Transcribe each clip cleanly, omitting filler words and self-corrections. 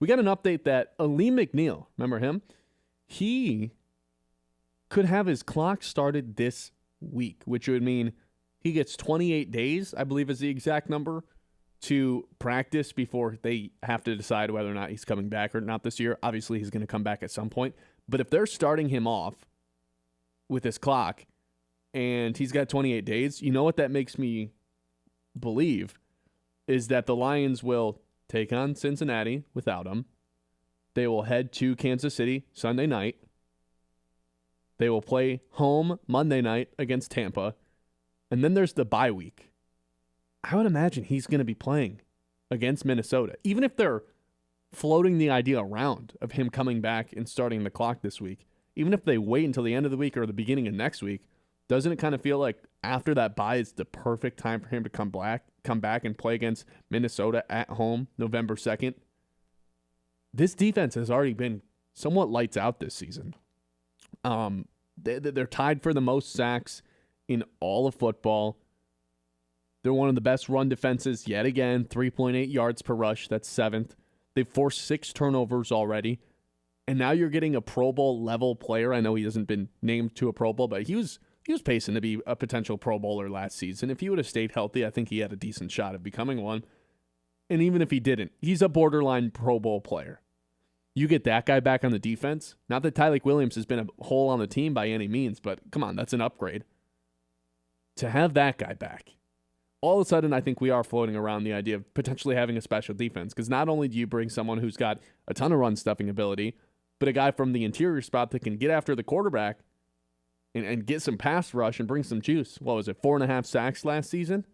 We got an update that Alim McNeill, remember him? He could have his clock started this week, which would mean he gets 28 days, I believe is the exact number, to practice before they have to decide whether or not he's coming back or not this year. Obviously, he's going to come back at some point. But if they're starting him off with his clock and he's got 28 days, you know what that makes me believe is that the Lions will take on Cincinnati without him. They will head to Kansas City Sunday night. They will play home Monday night against Tampa. And then there's the bye week. I would imagine he's going to be playing against Minnesota. Even if they're floating the idea around of him coming back and starting the clock this week, even if they wait until the end of the week or the beginning of next week, doesn't it kind of feel like after that bye is the perfect time for him to come back and play against Minnesota at home November 2nd? This defense has already been somewhat lights out this season. They're tied for the most sacks in all of football. They're one of the best run defenses yet again, 3.8 yards per rush. That's 7th. They've forced 6 turnovers already. And now you're getting a Pro Bowl level player. I know he hasn't been named to a Pro Bowl, but he was pacing to be a potential Pro Bowler last season. If he would have stayed healthy, I think he had a decent shot of becoming one. And even if he didn't, he's a borderline Pro Bowl player. You get that guy back on the defense. Not that Tyleik Williams has been a hole on the team by any means, but come on, that's an upgrade. To have that guy back, all of a sudden I think we are floating around the idea of potentially having a special defense, because not only do you bring someone who's got a ton of run-stuffing ability, but a guy from the interior spot that can get after the quarterback and get some pass rush and bring some juice. What was it, 4.5 sacks last season?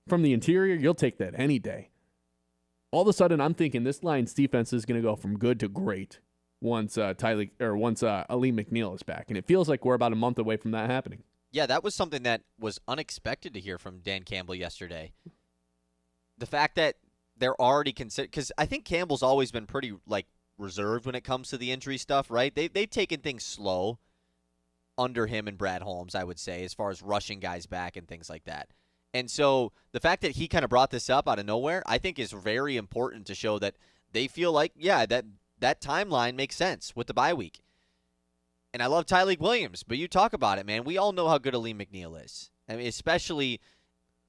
From the interior, you'll take that any day. All of a sudden, I'm thinking this Lions defense is going to go from good to great once Alim McNeill is back. And it feels like we're about a month away from that happening. Yeah, that was something that was unexpected to hear from Dan Campbell yesterday. The fact that they're already considered, because I think Campbell's always been pretty reserved when it comes to the injury stuff, right? They've taken things slow under him and Brad Holmes, I would say, as far as rushing guys back and things like that. And so the fact that he kind of brought this up out of nowhere, I think is very important to show that they feel like, yeah, that timeline makes sense with the bye week. And I love Tyleik Williams, but you talk about it, man. We all know how good Alim McNeill is. I mean, especially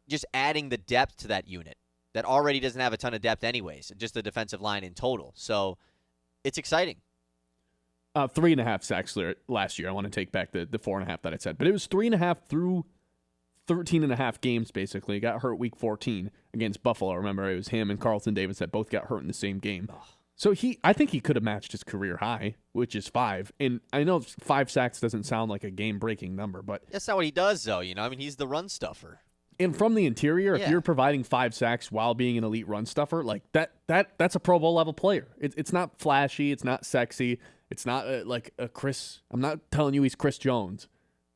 just adding the depth to that unit that already doesn't have a ton of depth anyways, just the defensive line in total. So it's exciting. 3.5 sacks last year. I want to take back the 4.5 that I said. But it was 3.5 through 13.5 games, basically. He got hurt week 14 against Buffalo. Remember, it was him and Carlton Davis that both got hurt in the same game. So I think he could have matched his career high, which is 5. And I know 5 sacks doesn't sound like a game-breaking number, but that's not what he does, though. I mean, he's the run stuffer. And from the interior, if you're providing 5 sacks while being an elite run stuffer, like that's a Pro Bowl level player. It's not flashy. It's not sexy. It's not like a Chris. I'm not telling you he's Chris Jones,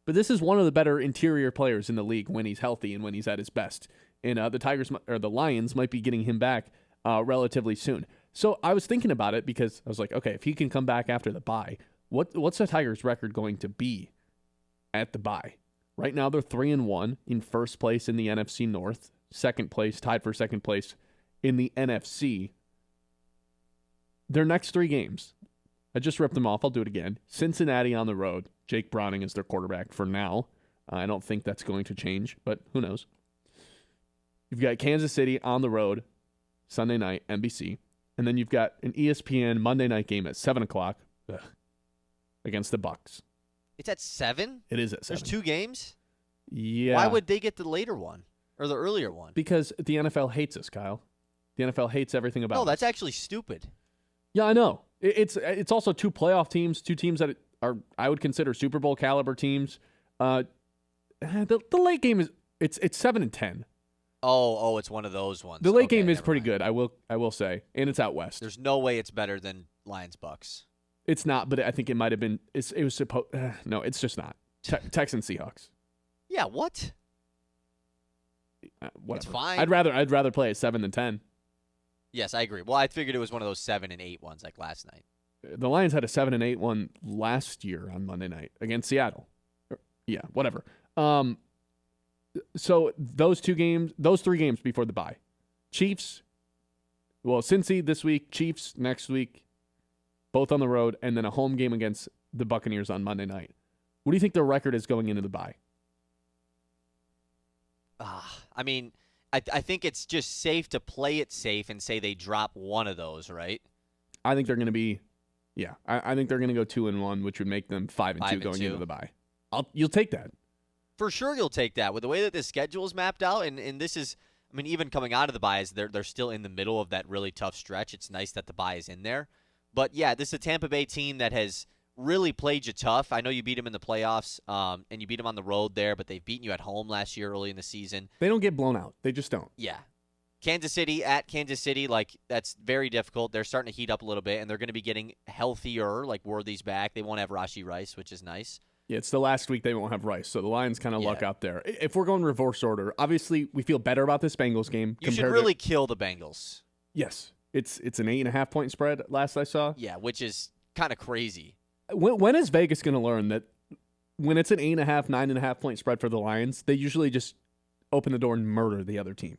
but this is one of the better interior players in the league when he's healthy and when he's at his best. And the Lions might be getting him back relatively soon. So I was thinking about it because I was like, okay, if he can come back after the bye, what's the Tigers' record going to be at the bye? Right now they're 3-1 in first place in the NFC North, tied for second place in the NFC. Their next 3 games, I just ripped them off. I'll do it again. Cincinnati on the road. Jake Browning is their quarterback for now. I don't think that's going to change, but who knows? You've got Kansas City on the road, Sunday night, NBC. And then you've got an ESPN Monday night game at 7 o'clock against the Bucs. It's at 7? It is at 7. There's 2 games? Yeah. Why would they get the later one or the earlier one? Because the NFL hates us, Kyle. The NFL hates everything about us. No, that's actually stupid. Yeah, I know. It's also 2 playoff teams, 2 teams that are, I would consider, Super Bowl caliber teams. The late game it's 7 and 10. Oh, it's one of those ones. The late game is pretty good, I will say, and it's out west. There's no way it's better than Lions-Bucks. It's not, but I think it might have been. It was supposed. No, it's just not. Texans Seahawks. Yeah, what? Whatever. It's fine. I'd rather play at 7 than 10. Yes, I agree. Well, I figured it was one of those 7 and 8 ones like last night. The Lions had a 7 and 8 one last year on Monday night against Seattle. Yeah, whatever. So those 3 games before the bye, Chiefs Well, Cincy this week, Chiefs next week, both on the road, and then a home game against the Buccaneers on Monday night. What do you think their record is going into the bye? I mean, I think it's just safe to play it safe and say they drop one of those, right? I think they're going to be, I think they're going to go 2-1, which would make them 5-2 going into the bye. You'll take that. For sure you'll take that. With the way that the schedule is mapped out, and this is, I mean, even coming out of the bye, they're still in the middle of that really tough stretch. It's nice that the bye is in there. But, yeah, this is a Tampa Bay team that has really played you tough. I know you beat them in the playoffs, and you beat them on the road there, but they've beaten you at home last year early in the season. They don't get blown out. They just don't. Yeah. Kansas City, that's very difficult. They're starting to heat up a little bit, and they're going to be getting healthier, like Worthy's back. They won't have Rashee Rice, which is nice. Yeah, it's the last week they won't have Rice, so the Lions kind of luck out there. If we're going reverse order, obviously we feel better about this Bengals game. You should really kill the Bengals. Yes. It's an 8.5 point spread last I saw. Yeah, which is kind of crazy. When is Vegas going to learn that when it's an 8.5, 9.5 point spread for the Lions, they usually just open the door and murder the other team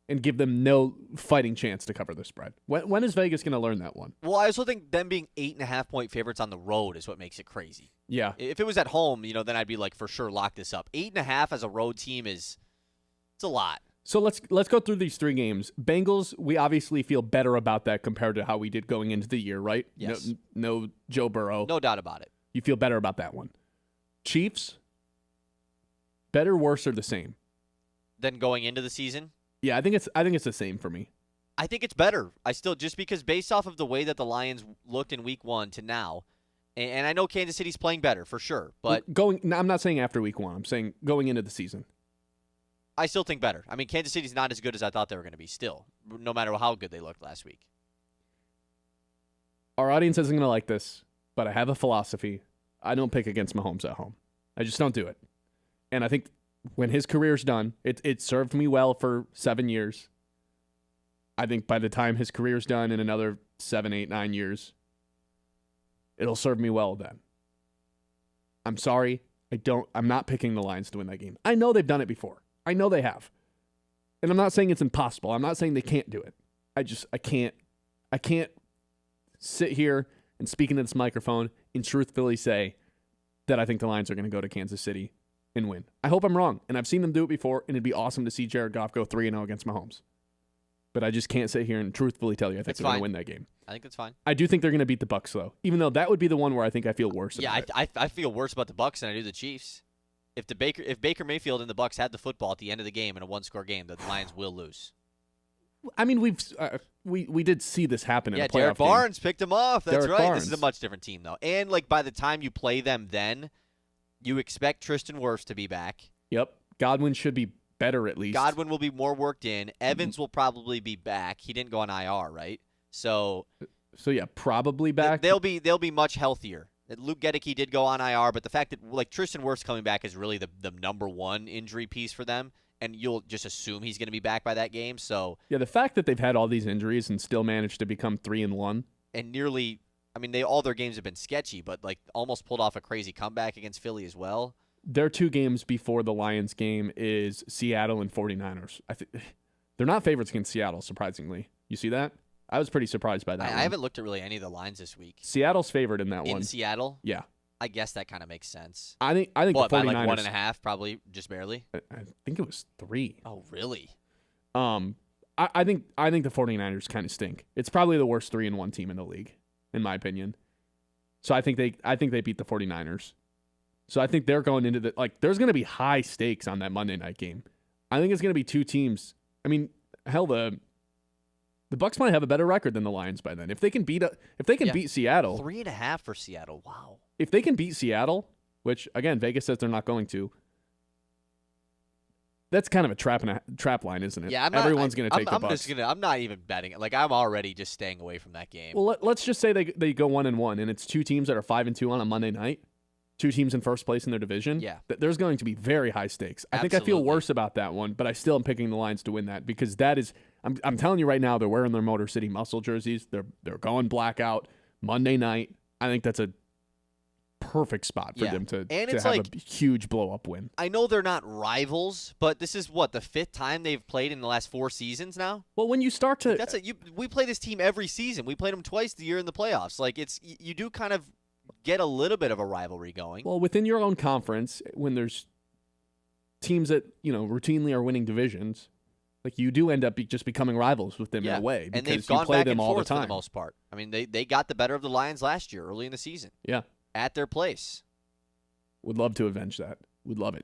and give them no fighting chance to cover the spread? When is Vegas going to learn that one? Well, I also think them being 8.5 point favorites on the road is what makes it crazy. Yeah. If it was at home, then I'd be like, for sure, lock this up. 8.5 as a road team it's a lot. So let's go through these three games. Bengals, we obviously feel better about that compared to how we did going into the year, right? Yes. No Joe Burrow. No doubt about it. You feel better about that one. Chiefs, better, worse, or the same? Than going into the season? Yeah, I think it's the same for me. I think it's better. Just because based off of the way that the Lions looked in week 1 to now, and I know Kansas City's playing better for sure, but I'm not saying after week 1. I'm saying going into the season. I still think better. I mean, Kansas City's not as good as I thought they were going to be still, no matter how good they looked last week. Our audience isn't going to like this, but I have a philosophy. I don't pick against Mahomes at home. I just don't do it. And I think when his career's done, it served me well for 7 years. I think by the time his career's done in another 7, 8, 9 years, it'll serve me well then. I'm sorry. I'm not picking the Lions to win that game. I know they've done it before. I know they have. And I'm not saying it's impossible. I'm not saying they can't do it. I can't sit here and speak into this microphone and truthfully say that I think the Lions are going to go to Kansas City and win. I hope I'm wrong. And I've seen them do it before, and it'd be awesome to see Jared Goff go 3-0 against Mahomes. But I just can't sit here and truthfully tell you I think they're going to win that game. I think that's fine. I do think they're going to beat the Bucs, though, even though that would be the one where I think I feel worse about it. I feel worse about the Bucs than I do the Chiefs. If Baker Mayfield and the Bucs had the football at the end of the game in a one-score game, the Lions will lose. I mean, we did see this happen in a playoff Derek Barnes picked him off. That's Derek right. Barnes. This is a much different team, though. And by the time you play them, then you expect Tristan Wirfs to be back. Yep, Godwin should be better at least. Godwin will be more worked in. Evans will probably be back. He didn't go on IR, right? So yeah, probably back. They'll be much healthier. Luke Gedeke did go on IR, but the fact that Tristan Wirfs coming back is really the number one injury piece for them, and you'll just assume he's going to be back by that game. So yeah, the fact that they've had all these injuries and still managed to become 3-1 and nearly, I mean, all their games have been sketchy, but almost pulled off a crazy comeback against Philly as well. Their 2 games before the Lions game is Seattle and 49ers. I think they're not favorites against Seattle, surprisingly. You see that? I was pretty surprised by that. I haven't looked at really any of the lines this week. Seattle's favored in that one. In Seattle? Yeah. I guess that kind of makes sense. I think what, the 49ers. By 1.5, probably, just barely? I think it was 3. Oh, really? I think the 49ers kind of stink. It's probably the worst 3-1 team in the league, in my opinion. So I think they beat the 49ers. So I think they're going into there's going to be high stakes on that Monday night game. I think it's going to be 2 teams. I mean, hell, the Bucs might have a better record than the Lions by then. If they can beat Seattle. 3.5 for Seattle. Wow. If they can beat Seattle, which again Vegas says they're not going to, that's kind of a trap line, isn't it? Yeah, everyone's going to take the Bucs. I'm not even betting it. I'm already just staying away from that game. Well, let's just say they go 1-1, and it's 2 teams that are 5-2 on a Monday night. 2 teams in first place in their division. Yeah. There's going to be very high stakes. I think I feel worse about that one, but I still am picking the Lions to win that because that is. I'm telling you right now, they're wearing their Motor City Muscle jerseys. They're going blackout Monday night. I think that's a perfect spot for Yeah. them to And it's have like- a huge blow-up win. I know they're not rivals, but this is what, the 5th time they've played in the last 4 seasons now? Well, when you start to We play this team every season. We played them twice the year in the playoffs. Like, you do kind of get a little bit of a rivalry going. well, within your own conference, when there's teams that, routinely are winning divisions, like you do end up just becoming rivals with them in a way because and they've you gone play back them and all forth the time. for the most part. I mean, they got the better of the Lions last year, early in the season, Yeah. at their place. Would love to avenge that. Would love it.